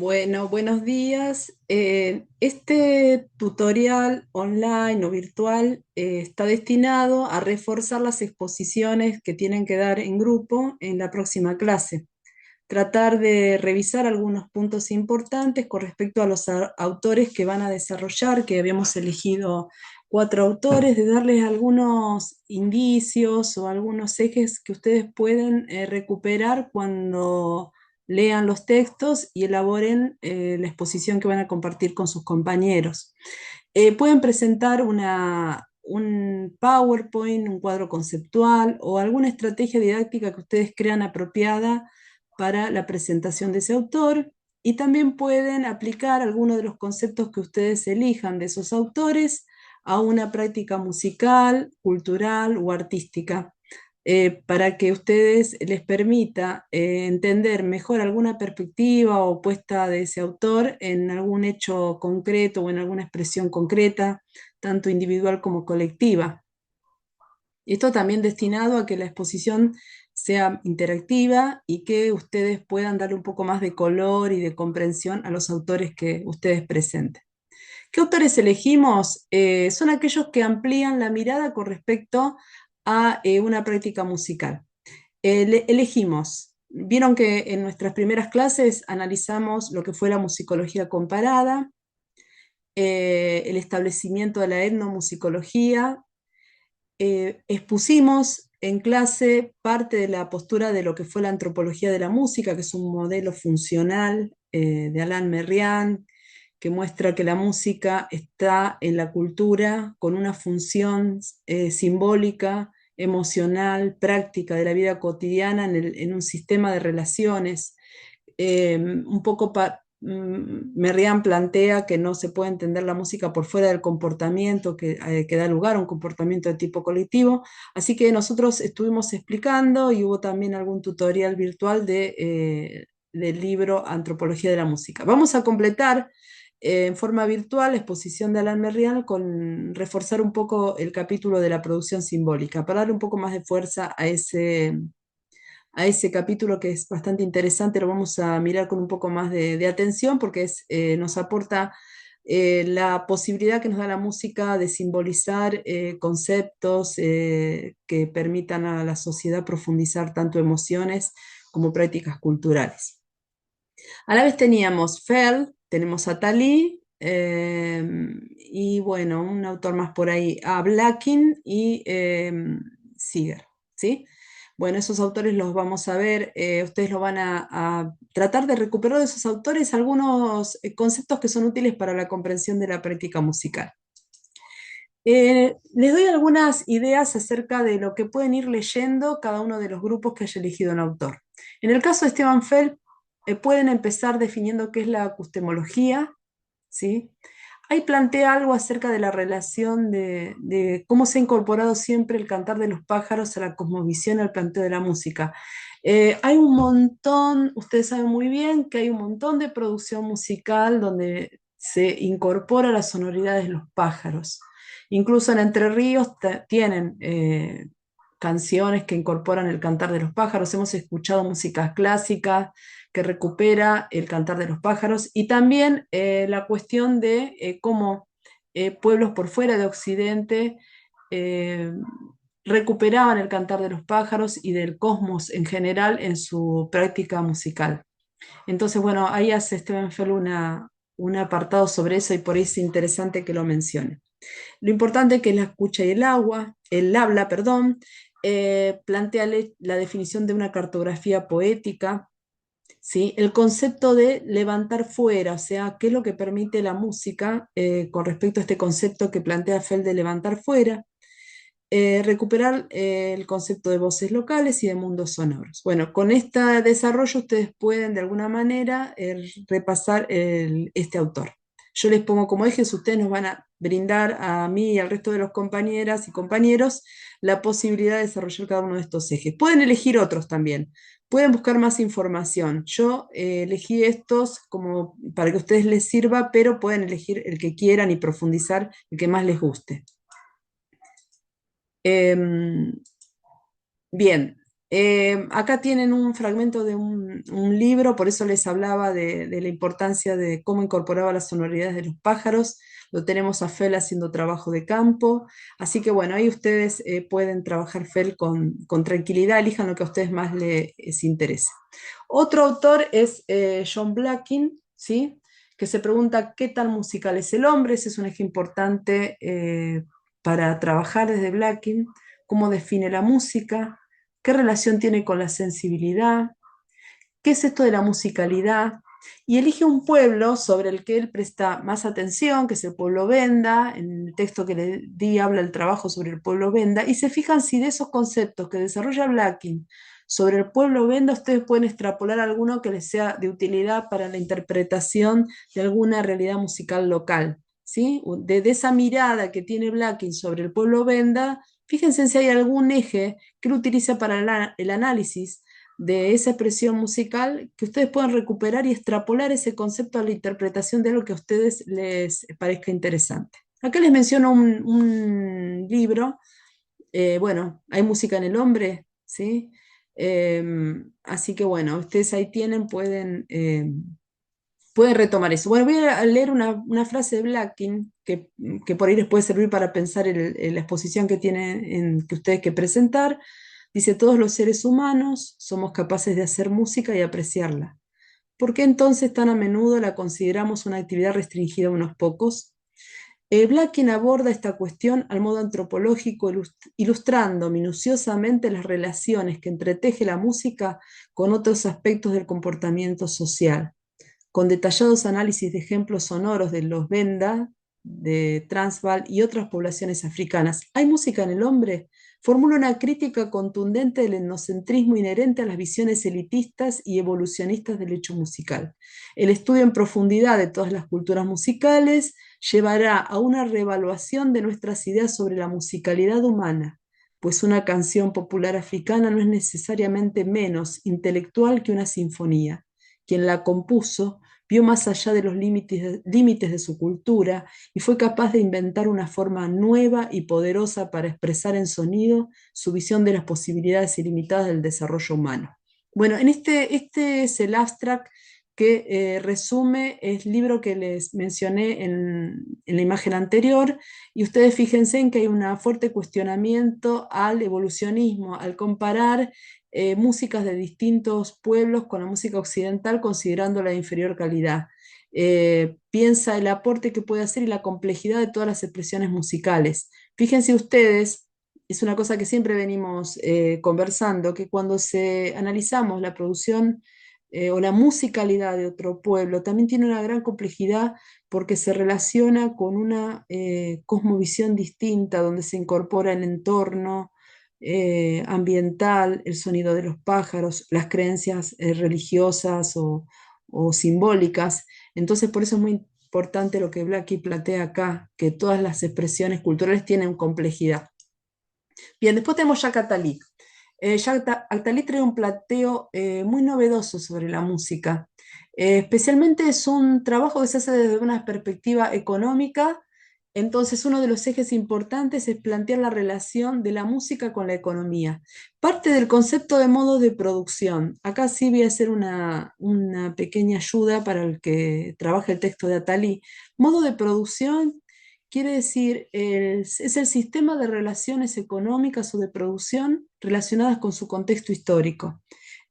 Bueno, buenos días. Este tutorial online o virtual está destinado a reforzar las exposiciones que tienen que dar en grupo en la próxima clase. Tratar de revisar algunos puntos importantes con respecto a los autores que van a desarrollar, que habíamos elegido 4 autores, de darles algunos indicios o algunos ejes que ustedes pueden recuperar cuando lean los textos y elaboren la exposición que van a compartir con sus compañeros. Pueden presentar un PowerPoint, un cuadro conceptual o alguna estrategia didáctica que ustedes crean apropiada para la presentación de ese autor, y también pueden aplicar algunos de los conceptos que ustedes elijan de esos autores a una práctica musical, cultural o artística, para que ustedes les permita entender mejor alguna perspectiva o puesta de ese autor en algún hecho concreto o en alguna expresión concreta, tanto individual como colectiva. Esto también destinado a que la exposición sea interactiva y que ustedes puedan darle un poco más de color y de comprensión a los autores que ustedes presenten. ¿Qué autores elegimos? Son aquellos que amplían la mirada con respecto a una práctica musical. Elegimos, vieron que en nuestras primeras clases analizamos lo que fue la musicología comparada, el establecimiento de la etnomusicología. Expusimos en clase parte de la postura de lo que fue la antropología de la música, que es un modelo funcional de Alain Merian, que muestra que la música está en la cultura con una función simbólica, emocional, práctica de la vida cotidiana en un sistema de relaciones. Un poco Merriam plantea que no se puede entender la música por fuera del comportamiento que da lugar a un comportamiento de tipo colectivo, así que nosotros estuvimos explicando y hubo también algún tutorial virtual del libro Antropología de la Música. Vamos a completar en forma virtual la exposición de Alain Merriam con reforzar un poco el capítulo de la producción simbólica, para darle un poco más de fuerza a ese capítulo que es bastante interesante. Lo vamos a mirar con un poco más de atención porque nos aporta la posibilidad que nos da la música de simbolizar conceptos que permitan a la sociedad profundizar tanto emociones como prácticas culturales. A la vez teníamos Fell, tenemos a Talí, y bueno, un autor más por ahí, a Blacking y Seeger, ¿sí? Bueno, esos autores los vamos a ver, ustedes lo van a tratar de recuperar de esos autores algunos conceptos que son útiles para la comprensión de la práctica musical. Les doy algunas ideas acerca de lo que pueden ir leyendo cada uno de los grupos que haya elegido un autor. En el caso de Esteban Feld, pueden empezar definiendo qué es la acustemología, ¿sí? Ahí plantea algo acerca de la relación de cómo se ha incorporado siempre el cantar de los pájaros a la cosmovisión y al planteo de la música. Hay un montón, ustedes saben muy bien que hay un montón de producción musical donde se incorpora las sonoridades de los pájaros. Incluso en Entre Ríos tienen canciones que incorporan el cantar de los pájaros. Hemos escuchado músicas clásicas que recupera el cantar de los pájaros, y también la cuestión de cómo pueblos por fuera de Occidente eh, recuperaban el cantar de los pájaros y del cosmos en general en su práctica musical. Entonces, bueno, ahí hace Steven Fell un apartado sobre eso, y por ahí es interesante que lo mencione. Lo importante es que la escucha y el habla, perdón, plantea la definición de una cartografía poética, ¿sí? El concepto de levantar fuera, o sea, qué es lo que permite la música con respecto a este concepto que plantea Feld de levantar fuera. Recuperar el concepto de voces locales y de mundos sonoros. Bueno, con este desarrollo ustedes pueden de alguna manera repasar este autor. Yo les pongo como ejes, ustedes nos van a brindar a mí y al resto de los compañeras y compañeros la posibilidad de desarrollar cada uno de estos ejes. Pueden elegir otros también, pueden buscar más información. Yo elegí estos como para que a ustedes les sirva, pero pueden elegir el que quieran y profundizar el que más les guste. Bien, Acá tienen un fragmento de un libro, por eso les hablaba de la importancia de cómo incorporaba las sonoridades de los pájaros. Lo tenemos a Fel haciendo trabajo de campo. Así que bueno, ahí ustedes pueden trabajar Fel con tranquilidad, elijan lo que a ustedes más les interese. Otro autor es John Blacking, ¿sí? Que se pregunta qué tan musical es el hombre. Ese es un eje importante para trabajar desde Blacking, cómo define la música, qué relación tiene con la sensibilidad, qué es esto de la musicalidad, y elige un pueblo sobre el que él presta más atención, que es el pueblo Venda. En el texto que le di habla el trabajo sobre el pueblo Venda, y se fijan si de esos conceptos que desarrolla Blacking sobre el pueblo Venda, ustedes pueden extrapolar alguno que les sea de utilidad para la interpretación de alguna realidad musical local. ¿Sí? De esa mirada que tiene Blacking sobre el pueblo Venda, fíjense si hay algún eje que él utiliza para el análisis de esa expresión musical que ustedes puedan recuperar y extrapolar ese concepto a la interpretación de algo que a ustedes les parezca interesante. Acá les menciono un libro, bueno, hay música en el hombre, ¿sí? Así que bueno, ustedes ahí tienen, pueden retomar eso. Bueno, voy a leer una frase de Blacking que por ahí les puede servir para pensar en la exposición que tienen que ustedes que presentar. Dice, todos los seres humanos somos capaces de hacer música y apreciarla. ¿Por qué entonces tan a menudo la consideramos una actividad restringida a unos pocos? Blacking aborda esta cuestión al modo antropológico, ilustrando minuciosamente las relaciones que entreteje la música con otros aspectos del comportamiento social, con detallados análisis de ejemplos sonoros de los Venda, de Transvaal y otras poblaciones africanas. ¿Hay música en el hombre? Formula una crítica contundente del etnocentrismo inherente a las visiones elitistas y evolucionistas del hecho musical. El estudio en profundidad de todas las culturas musicales llevará a una reevaluación de nuestras ideas sobre la musicalidad humana, pues una canción popular africana no es necesariamente menos intelectual que una sinfonía. Quien la compuso vio más allá de los límites de su cultura y fue capaz de inventar una forma nueva y poderosa para expresar en sonido su visión de las posibilidades ilimitadas del desarrollo humano. Bueno, este es el abstract que resume el libro que les mencioné en la imagen anterior, y ustedes fíjense en que hay un fuerte cuestionamiento al evolucionismo, al comparar músicas de distintos pueblos con la música occidental, considerándola de inferior calidad. Piensa el aporte que puede hacer y la complejidad de todas las expresiones musicales. Fíjense ustedes, es una cosa que siempre venimos conversando, que cuando analizamos la producción o la musicalidad de otro pueblo, también tiene una gran complejidad porque se relaciona con una cosmovisión distinta, donde se incorpora el entorno, ambiental, el sonido de los pájaros, las creencias religiosas o simbólicas. Entonces, por eso es muy importante lo que Blackie plantea acá, que todas las expresiones culturales tienen complejidad. Bien, después tenemos Jacques Attali. Jacques Attali trae un planteo muy novedoso sobre la música. Especialmente es un trabajo que se hace desde una perspectiva económica. Entonces, uno de los ejes importantes es plantear la relación de la música con la economía. Parte del concepto de modo de producción. Acá sí voy a hacer una pequeña ayuda para el que trabaje el texto de Attali. Modo de producción quiere decir, es el sistema de relaciones económicas o de producción relacionadas con su contexto histórico.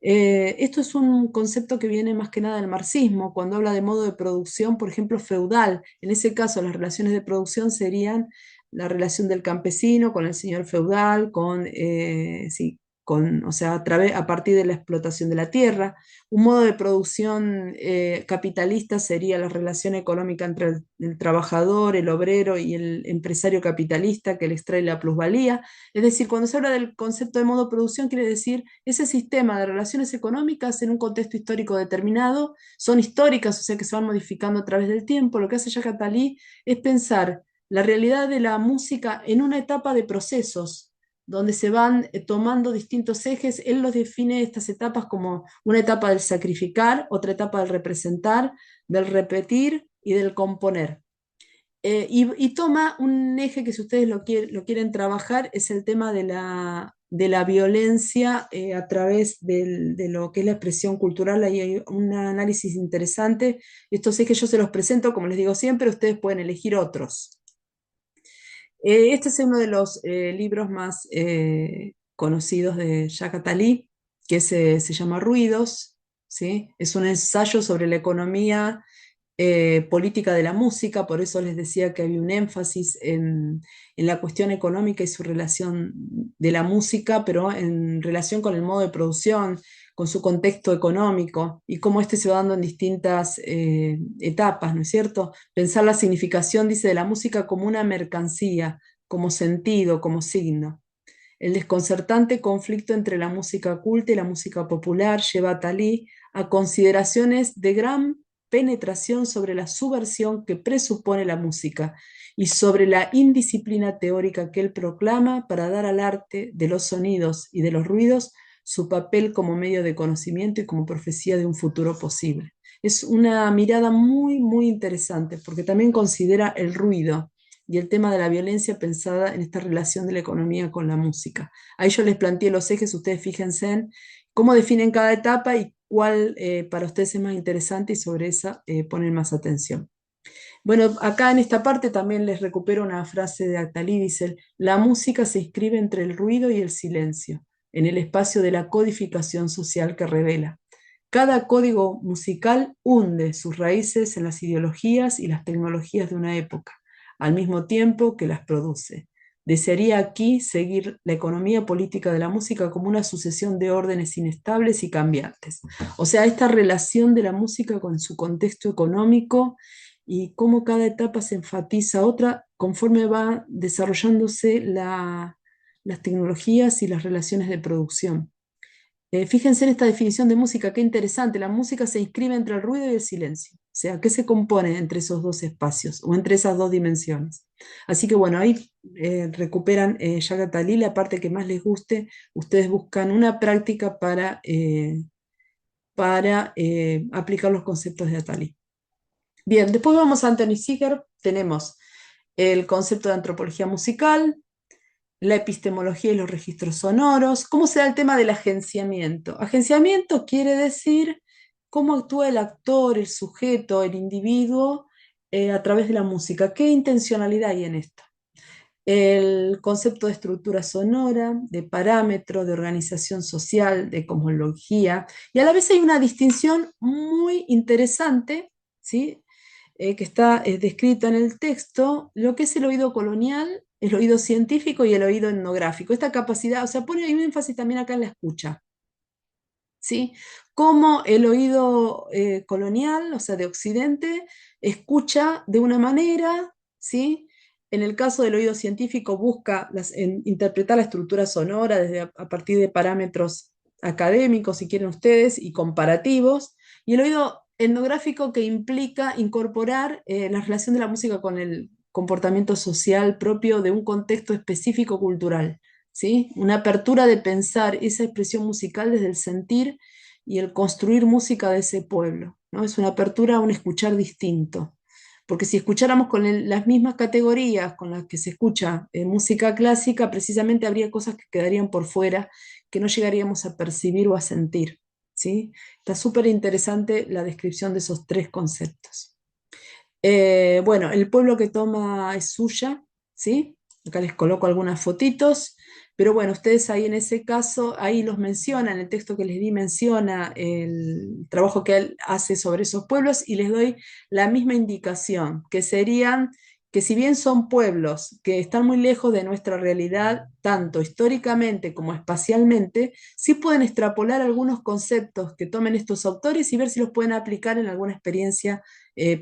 Esto es un concepto que viene más que nada del marxismo, cuando habla de modo de producción, por ejemplo, feudal. En ese caso, las relaciones de producción serían la relación del campesino con el señor feudal, sí, o sea, a partir de la explotación de la tierra. Un modo de producción capitalista sería la relación económica entre el trabajador, el obrero y el empresario capitalista que le extrae la plusvalía. Es decir, cuando se habla del concepto de modo de producción, quiere decir ese sistema de relaciones económicas en un contexto histórico determinado, son históricas, o sea que se van modificando a través del tiempo. Lo que hace Jacques Attali es pensar la realidad de la música en una etapa de procesos donde se van tomando distintos ejes. Él los define estas etapas como una etapa del sacrificar, otra etapa del representar, del repetir y del componer. Y toma un eje que si ustedes lo quieren trabajar, es el tema de de la violencia a través de lo que es la expresión cultural. Ahí hay un análisis interesante. Estos ejes yo se los presento, como les digo siempre, ustedes pueden elegir otros. Este es uno de los libros más conocidos de Jacques Attali, que se llama Ruidos, ¿sí? Es un ensayo sobre la economía política de la música, por eso les decía que había un énfasis en la cuestión económica y su relación de la música, pero en relación con el modo de producción, con su contexto económico y cómo este se va dando en distintas etapas, ¿no es cierto? Pensar la significación, dice, de la música como una mercancía, como sentido, como signo. El desconcertante conflicto entre la música culta y la música popular lleva a Talí a consideraciones de gran penetración sobre la subversión que presupone la música y sobre la indisciplina teórica que él proclama para dar al arte de los sonidos y de los ruidos su papel como medio de conocimiento y como profecía de un futuro posible. Es una mirada muy, muy interesante porque también considera el ruido y el tema de la violencia pensada en esta relación de la economía con la música. Ahí yo les planteé los ejes, ustedes fíjense en cómo definen cada etapa y cuál para ustedes es más interesante y sobre esa ponen más atención. Bueno, acá en esta parte también les recupero una frase de Attali, dice, la música se inscribe entre el ruido y el silencio, en el espacio de la codificación social que revela. Cada código musical hunde sus raíces en las ideologías y las tecnologías de una época, al mismo tiempo que las produce. Desearía aquí seguir la economía política de la música como una sucesión de órdenes inestables y cambiantes. O sea, esta relación de la música con su contexto económico y cómo cada etapa se enfatiza otra conforme va desarrollándose las tecnologías y las relaciones de producción. Fíjense en esta definición de música, qué interesante. La música se inscribe entre el ruido y el silencio. O sea, ¿qué se compone entre esos dos espacios o entre esas dos dimensiones? Así que bueno, ahí recuperan Jacques Attali, la parte que más les guste. Ustedes buscan una práctica para aplicar los conceptos de Attali. Bien, después vamos a Anthony Ziegler. Tenemos el concepto de antropología musical, la epistemología y los registros sonoros. ¿Cómo se da el tema del agenciamiento? Agenciamiento quiere decir cómo actúa el actor, el sujeto, el individuo a través de la música. ¿Qué intencionalidad hay en esto? El concepto de estructura sonora, de parámetro, de organización social, de cosmología, y a la vez hay una distinción muy interesante, ¿sí? Que está descrita en el texto, lo que es el oído colonial, el oído científico y el oído etnográfico. Esta capacidad, o sea, pone ahí un énfasis también acá en la escucha, ¿sí? Como el oído colonial, o sea, de Occidente, escucha de una manera, ¿sí? En el caso del oído científico busca interpretar la estructura sonora desde a partir de parámetros académicos, si quieren ustedes, y comparativos, y el oído etnográfico que implica incorporar la relación de la música con el comportamiento social propio de un contexto específico cultural. ¿Sí? Una apertura de pensar esa expresión musical desde el sentir y el construir música de ese pueblo, ¿no? Es una apertura a un escuchar distinto. Porque si escucháramos con las mismas categorías con las que se escucha música clásica, precisamente habría cosas que quedarían por fuera, que no llegaríamos a percibir o a sentir. ¿Sí? Está súper interesante la descripción de esos tres conceptos. Bueno, el pueblo que toma es Suya, ¿sí? Acá les coloco algunas fotitos, pero bueno, ustedes ahí en ese caso, ahí los mencionan, el texto que les di menciona el trabajo que él hace sobre esos pueblos y les doy la misma indicación, que serían que si bien son pueblos que están muy lejos de nuestra realidad, tanto históricamente como espacialmente, sí pueden extrapolar algunos conceptos que tomen estos autores y ver si los pueden aplicar en alguna experiencia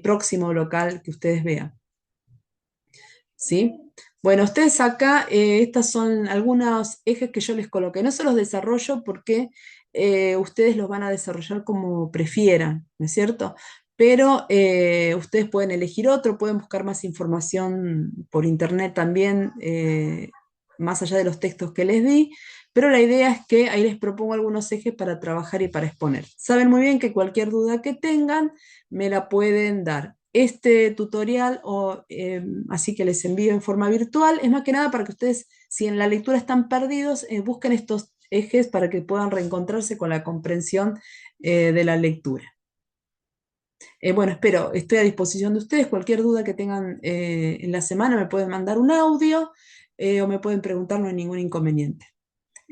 próximo local que ustedes vean. ¿Sí? Bueno, ustedes acá, estas son algunos ejes que yo les coloqué. No se los desarrollo porque ustedes los van a desarrollar como prefieran, ¿no es cierto? Pero ustedes pueden elegir otro, pueden buscar más información por internet también, más allá de los textos que les di, pero la idea es que ahí les propongo algunos ejes para trabajar y para exponer. Saben muy bien que cualquier duda que tengan me la pueden dar. Este tutorial, así que les envío en forma virtual, es más que nada para que ustedes Si en la lectura están perdidos, busquen estos ejes para que puedan reencontrarse con la comprensión de la lectura. Bueno, espero, estoy a disposición de ustedes. Cualquier duda que tengan en la semana me pueden mandar un audio o me pueden preguntar, no hay ningún inconveniente.